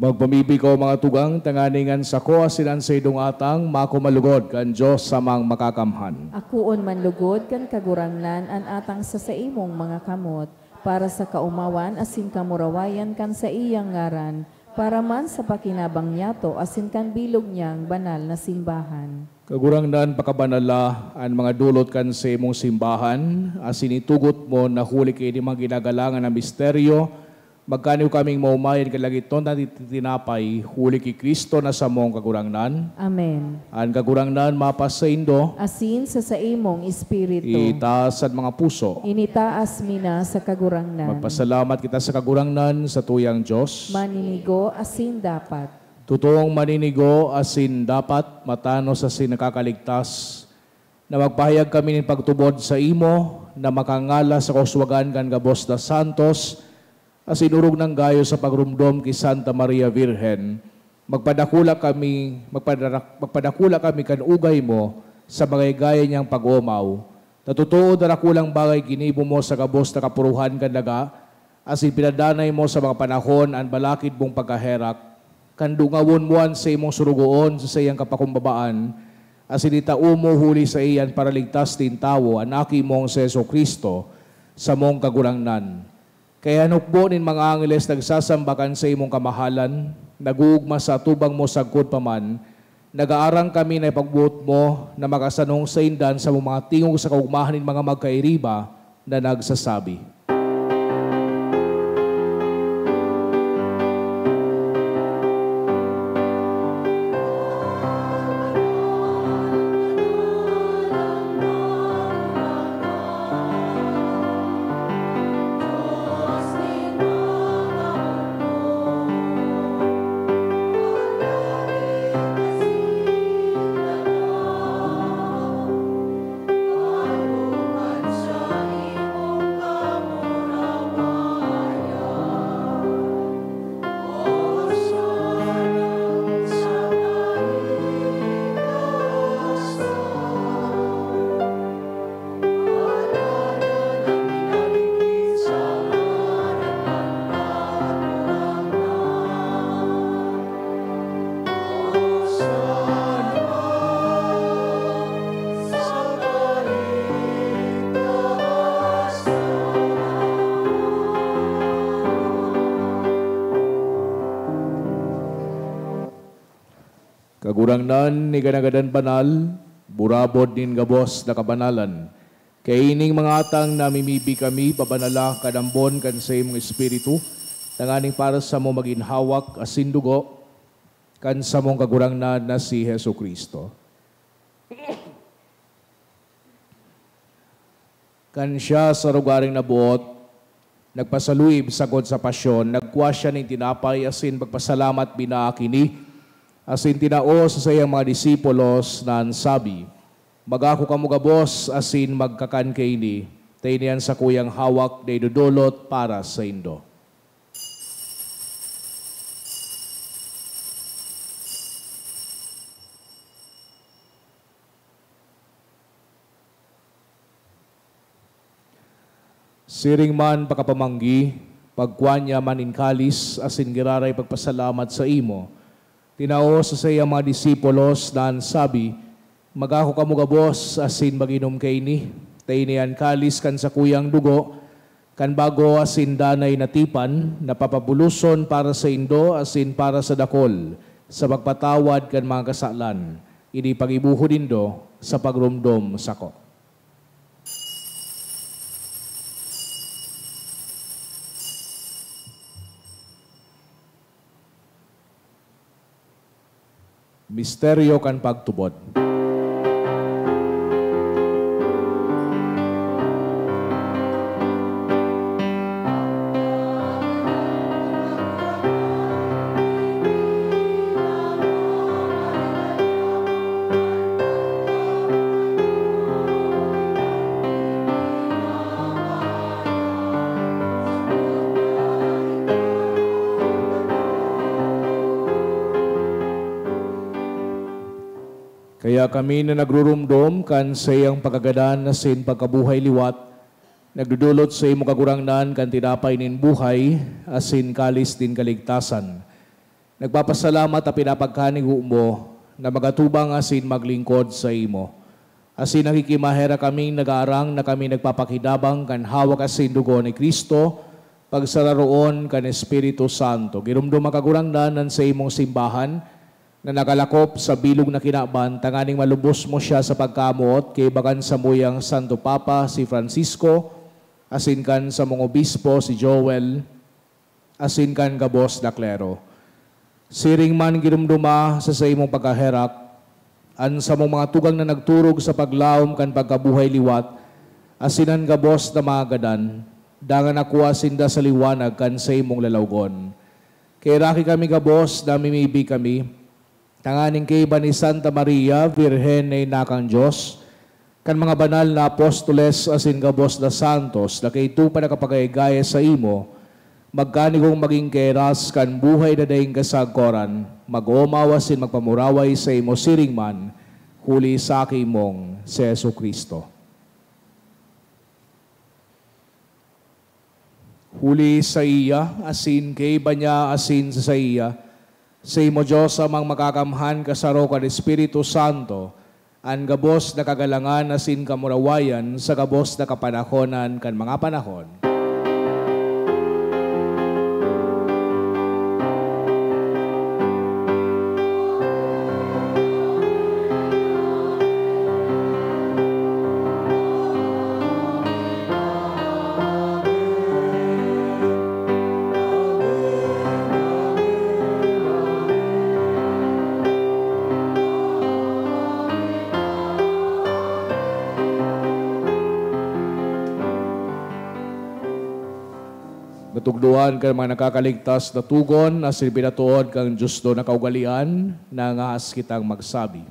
[SPEAKER 3] Magpamibi ko mga tugang, tanganingan sa ko, asinan sa idong atang, mako malugod, kan Diyos samang makakamhan.
[SPEAKER 1] Akuon man lugod kan kagurangnan an atang sa imong mga kamot, para sa kaumawan asin kamurawayan kan sa iyang ngaran, para man sa pakinabang niyato asin kan bilog niyang banal na simbahan.
[SPEAKER 3] Kagurangnan pakabanala ang mga dulot kan sa imong simbahan, asin itugot mo na huli kayo di mga ginagalangan na misteryo, magkaniw kaming maumayan kalagiton na tinapay, huli ki Kristo na sa mong kagurangnan.
[SPEAKER 1] Amen.
[SPEAKER 3] Ang kagurangnan mapas sa indo,
[SPEAKER 1] Asin sa imong espiritu,
[SPEAKER 3] itaas at mga puso.
[SPEAKER 1] initaas mina sa kagurangnan.
[SPEAKER 3] Magpasalamat kita sa kagurangnan sa tuyang Diyos.
[SPEAKER 1] Maninigo asin dapat.
[SPEAKER 3] Totoong maninigo asin dapat matanos asin nakakaligtas, na magpahayag kami ng pagtubod sa imo, na makangala sa kuswagan kan gabos na santos, asin urog ng gayo sa pagrumdom ki Santa Maria Virgen. Magpadakula kami kan ugay mo sa bagay gaya niyang pag-umaw. Natutuo darakulang bagay ginibo mo sa gabos na kapuruhan kan daga, asin pinadanay mo sa mga panahon ang balakid mong pagkaherak, kan dungawon moan sa imong surugoon sa iyang kapakumbabaan, asin itao mo huli sa iyan para ligtas din tao, anaki mong si Jesucristo sa mong kagurangnan. Kaya nukbonin mga angeles nagsasambakan sa imong kamahalan, nagugma sa tubang mo sagkod paman, nagaarang kami na ipagbuot mo na makasanong sa indan sa mga tingog sa kaugmahanin mga magkairiba na nagsasabi. Kagurangnan ni ganagadan banal, burabod nin gabos na kabanalan. Kay ining mga atang namimibi kami, pabanala kadambon kan sa imong espiritu, tanganing para sa mo maginhawak asin dugo, kan sa mong kagurangnan na si Jesucristo. Kan siya sa lugaring nabuot, nagpasaluib sagod sa pasyon, nagkuha siya ng tinapay asin pagpasalamat binaakini, asin tinao sa sayang mga disipulos na sabi, magako kamo gabos asin magkakan kaini, tainian sa kuyang hawak na idudulot para sa indo. Siring man pakapamanggi, pagkuanya man inkalis, asin giraray pagpasalamat sa imo, tinao sa sayang mga disipulos na sabi, magako kamo gabos asin maginom kaini, tainian kalis kan sa kuyang dugo, kan bago asin danay natipan, napapabuluson para sa indo asin para sa dakol, sa pagpatawad kan mga kasalan, ini pagibuho dindo sa pagrumdom sako. Misteryo kan pagtubod. Kaya kami na nagrurumdom kan sa iyang pagkagadan na sin pagkabuhay liwat, nagdudulot sa imo kagurangnan kan tinapay nin buhay, asin kalis din kaligtasan. Nagpapasalamat at pinapagkanigo mo na magatubang asin maglingkod sa imo. Asin nakikimahera kaming nag-aarang na kami nagpapakidabang kan hawak asin dugo ni Kristo, pagsararoon kan Espiritu Santo. Girumdum makagurangdanan sa imong simbahan na nakalakop sa bilog na kinaban, tanganing malubos mo siya sa pagkamuot kay bakan sa muyang Santo Papa si Francisco, asin kan sa mong obispo si Joel, asin kan gabos na klero. Siring man girumduma sa imong pagkaherak, an sa mong mga tugang na nagturog sa paglaom kan pagkabuhay liwat, asinan gabos na magadan, dangan nakuha sinda sa liwanag kan sa imong lalawgon. Kay raki kami gabos na mimibi kami, tanganing kay iba ni Santa Maria, Virhen na inakang Diyos, kan mga banal na apostoles asin gabos na santos, na kay ito pa nakapagayagaya sa imo, magkanigong maging keras kan buhay na daing kasagkoran, mag-umawasin magpamuraway sa imo siringman, huli sa mong si Yesu Kristo. Huli sa iya, asin kay banya asin sa iya, sa imo Diyos amang makakamhan kasaro kan Espiritu Santo, an gabos na kagalangan asin kamurawayan sa gabos na kapanahonan kan mga panahon. Matugduan kang mga nakakaligtas na tugon na silbinatuod kang Diyos do na kaugalian na ngahas kitang magsabi.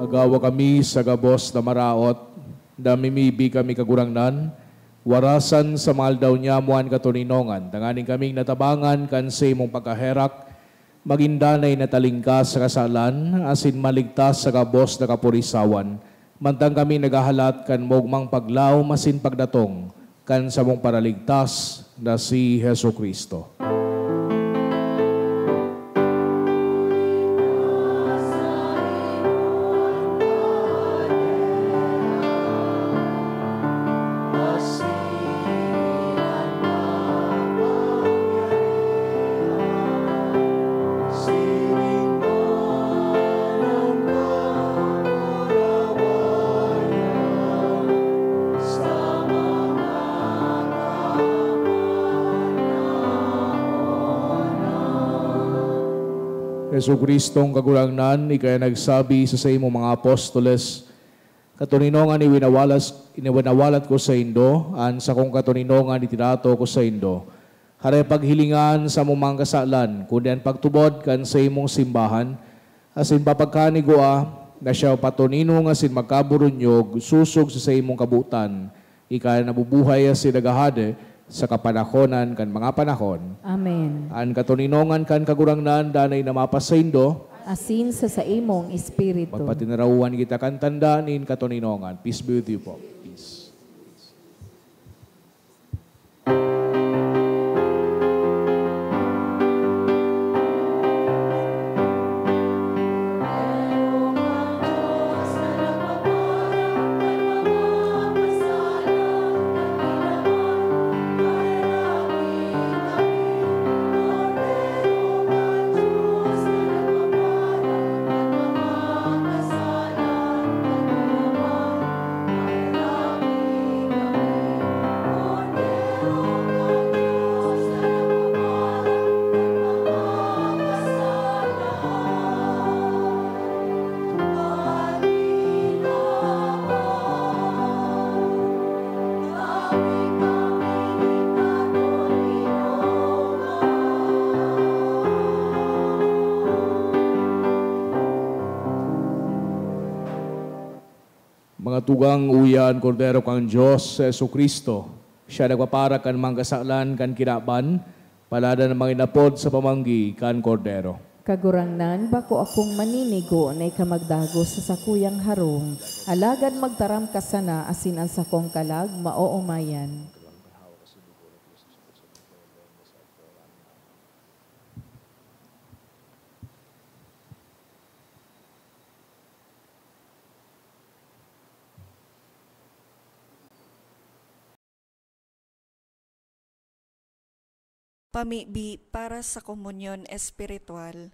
[SPEAKER 3] Agawa kami sa gabos na maraot, na mimibi kami kagurangnan, warasan sa mahal daw niya muan katuninongan, tanganing kaming natabangan kan sa imong pagkaherak, magindanay na talingkas sa kasalan, asin maligtas sa gabos na kapurisawan, mantang kami nagahalat kan mogmang paglaw, masin pagdatong, kan sa mong paraligtas na si Hesu Kristo. Yesu Kristong kagurangnan, ikaya nagsabi sa imong mga apostoles, katuninongan iwinawalat ko sa Indo, an sa kong katuninongan itinato ko sa Indo. Haray paghilingan sa mong mga kasalan, kundi ang pagtubod kan sa imong simbahan, asin papagkanigua, na siya patuninong asin magkaburunyog, susog sa imong kabutan, ikaya nabubuhay asin nagahade, sa kapanahonan kan mga panahon.
[SPEAKER 1] Amen.
[SPEAKER 3] An katuninongan kan kagurangnan danay na mapasaindo,
[SPEAKER 1] Asin sa imong espiritu.
[SPEAKER 3] pagpatinarawan kita kan tandaanin katuninongan. Peace be with you po. Peace. Mga tugang uyan, Kordero kang Diyos, sa Yesu Kristo. Siya nagpapara kan mga kasalan kan kinaban, palada ng mga inapod sa pamanggi kan Kordero.
[SPEAKER 1] Kagurangnan, bako akong maninigo na ikamagdago sa sakuyang harong, alagad magtaram ka sana asin ang sakong kalag maoomayan.
[SPEAKER 5] Pamibi para sa komunyon espiritual.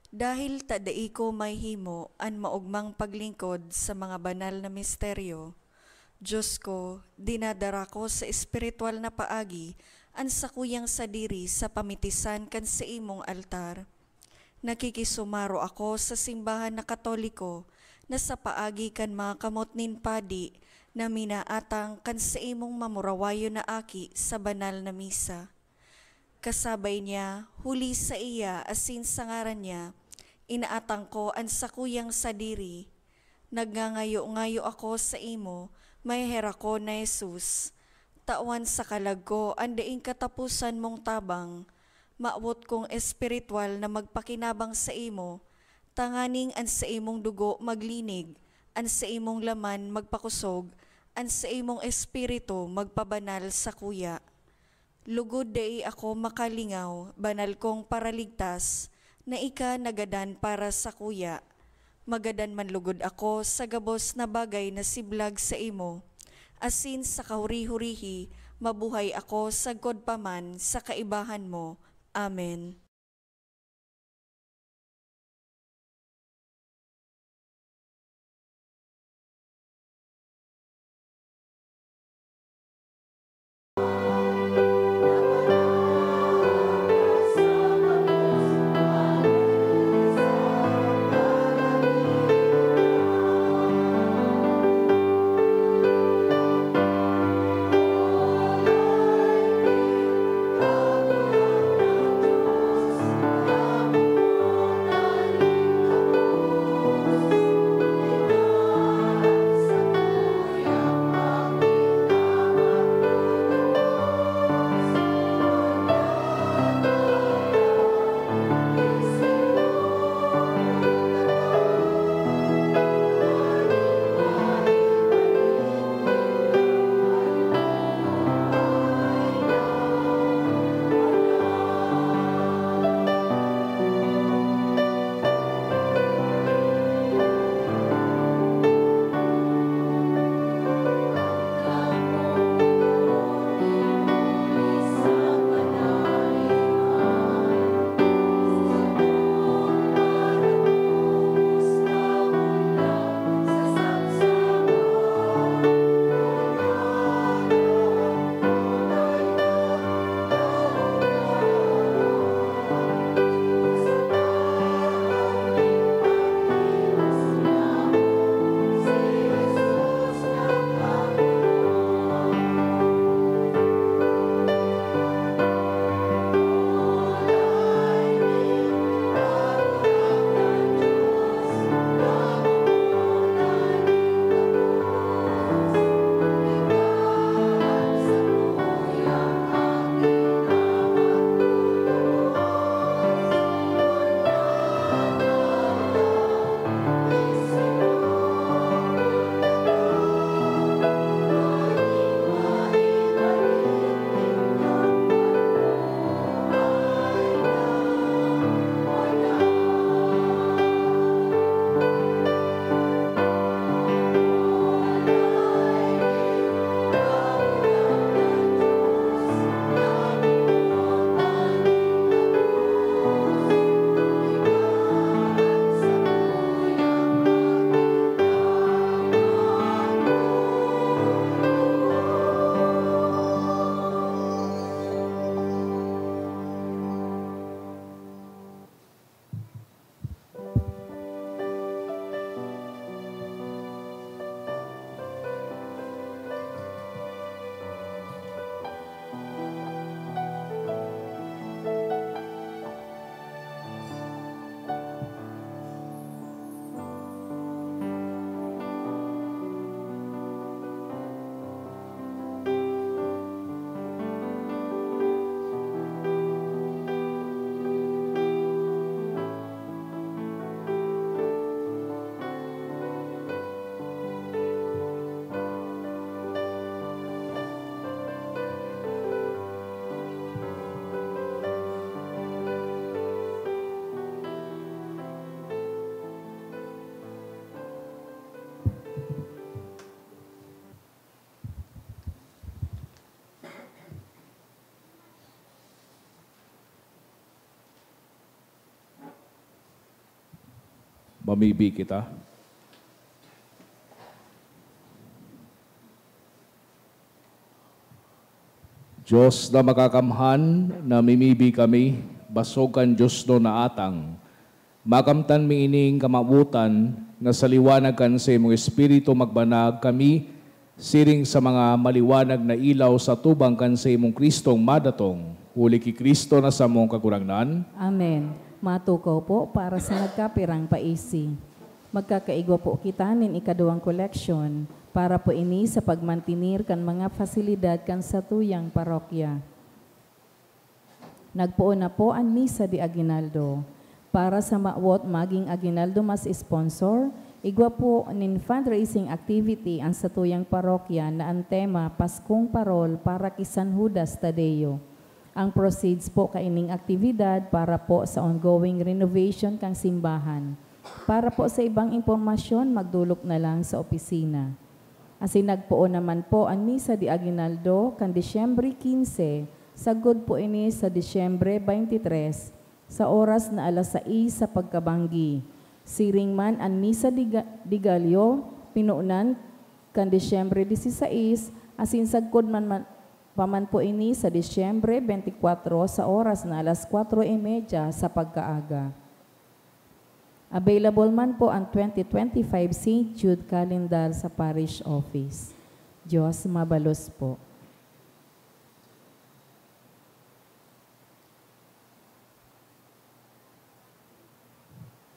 [SPEAKER 5] Dahil tadai ko may himo an maugmang paglingkod sa mga banal na misteryo, Diyos ko, dinadara ko sa espiritual na paagi an sakuyang sadiri sa pamitisan kan sa imong altar. Nakikisumaro ako sa simbahan na Katoliko na sa paagi kan mga kamotnin padi na minaatang kan sa imong mamurawayo na aki sa banal na misa. Kasabay niya, huli sa iya asin sa ngaran niya, inaatang ko ang sakuyang sadiri. Nagngangayo-ngayo ako sa imo, may hera ko na Jesus. Tawan sa kalag ko, andaing katapusan mong tabang. Maawot kong espiritual na magpakinabang sa imo, tanganing an sa imong dugo maglinig, an sa imong laman magpakusog, an sa imong espiritu magpabanal sa kuya. Lugod dai ako makalingaw, banal kong paraligtas, na ika nagadan para sa kuya. Magadan man lugod ako sa gabos na bagay na siblag sa imo. Asin sa kahuri-hurihi, mabuhay ako sa godpaman sa kaibahan mo. Amen.
[SPEAKER 3] Mamibi kita. Diyos na makakamhan, namimibi kami, basogan Diyos no na atang. Makamtan mi ining kamabutan, nga sa liwanag kan sa imong Espiritu magbanag kami, siring sa mga maliwanag na ilaw sa tubang kan sa imong Kristong madatong. Huli ki Kristo na sa mong kagurangnan.
[SPEAKER 1] Amen. Matukaw po para sa nagkapirang paisi. Magkakaigwa po kita nin ikaduang koleksyon para po ini sa pagmantinir kan mga fasilidad kan sa tuyang parokya. Nagpuon na po ang Misa de Aguinaldo. Para sa maawot maging Aguinaldo mas sponsor, igwa po nin fundraising activity ang sa tuyang parokya na ang tema Paskong Parol para kay San Judas Tadeo. Ang proceeds po kaining aktibidad para po sa ongoing renovation kang simbahan. Para po sa ibang impormasyon, magdulok na lang sa opisina. Asin nagpuon naman po ang Misa de Aguinaldo kan Disyembre 15, sagod po ini sa Disyembre 23, sa oras na 6 sa pagkabanggi. Siring man ang Misa de Gallo, pinuunan kan Disyembre 16, asin sagkod man paman po ini sa Disyembre 24 sa oras na 4:30 sa pagkaaga. Available man po ang 2025 St. Jude Calendar sa Parish Office. Diyos mabalos po.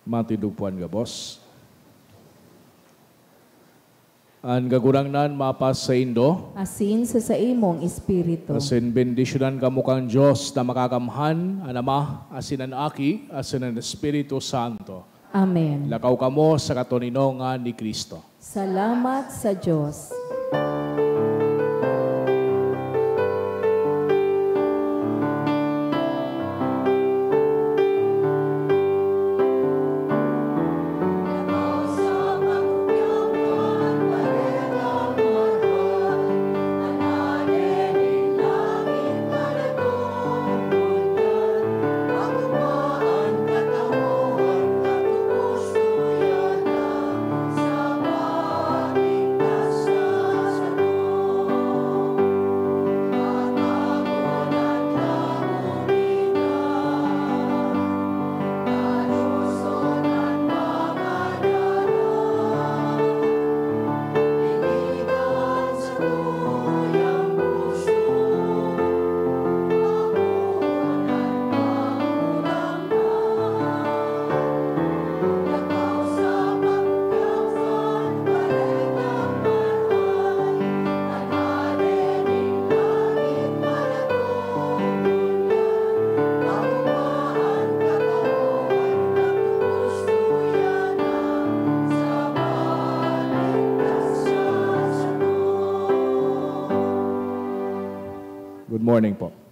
[SPEAKER 3] Matidugpuan ka, boss. Ang kagurangnan mapas sa Indo.
[SPEAKER 1] Asin sa imong espiritu.
[SPEAKER 3] Asin bendisyonan ka mukang Diyos na makakamhan, ang Ama, asin ang Aki, asin ang Espiritu Santo.
[SPEAKER 1] Amen.
[SPEAKER 3] Lakaw ka mo sa katuninongan ni Kristo.
[SPEAKER 1] Salamat sa Diyos.
[SPEAKER 3] Good morning po.